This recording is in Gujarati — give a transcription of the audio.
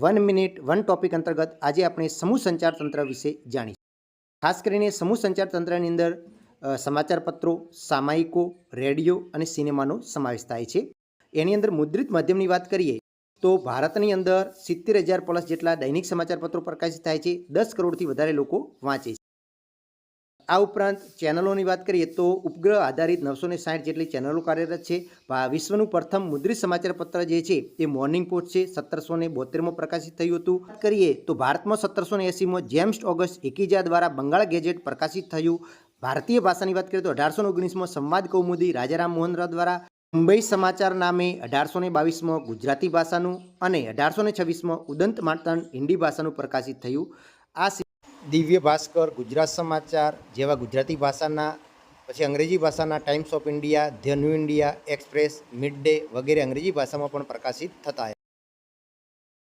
1 મિનિટ 1 ટોપિક અંતર્ગત આજે આપણે સમૂહ સંચાર તંત્ર વિશે જાણીશું. ખાસ કરીને સમૂહ સંચાર તંત્રની અંદર સમાચાર પત્રો, સામાયિકો, રેડિયો અને સિનેમાનો સમાવેશ થાય છે. એની અંદર મુદ્રિત માધ્યમની વાત કરીએ તો ભારતની અંદર 70,000 પ્લસ જેટલા દૈનિક સમાચાર પત્રો પ્રકાશિત થાય છે. 10 કરોડથી વધારે લોકો વાંચે છે. આ ઉપરાંત ચેનલોની વાત કરીએ તો ઉપગ્રહ આધારિત 960 જેટલી ચેનલો કાર્યરત છે. વિશ્વનું પ્રથમ મુદ્રિત સમાચાર પત્ર જે છે એ મોર્નિંગ પોસ્ટ છે. 1772માં પ્રકાશિત થયું હતું. વાત કરીએ તો ભારતમાં 1780માં જેમ્સ ઓગસ્ટ એકીજા દ્વારા બંગાળ ગેજેટ પ્રકાશિત થયું. ભારતીય ભાષાની વાત કરીએ તો 1819માં સંવાદ કૌમુદી રાજારામ મોહન રાવ દ્વારા, મુંબઈ સમાચાર નામે 1822માં ગુજરાતી ભાષાનું અને 1826માં ઉદંત માતન હિન્દી ભાષાનું પ્રકાશિત થયું. આ દિવ્ય ભાસ્કર, ગુજરાત સમાચાર જેવા ગુજરાતી ભાષાના, પછી અંગ્રેજી ભાષાના times of India, the new India, express, mid day વગેરે અંગ્રેજી ભાષામાં પણ પ્રકાશિત થતા.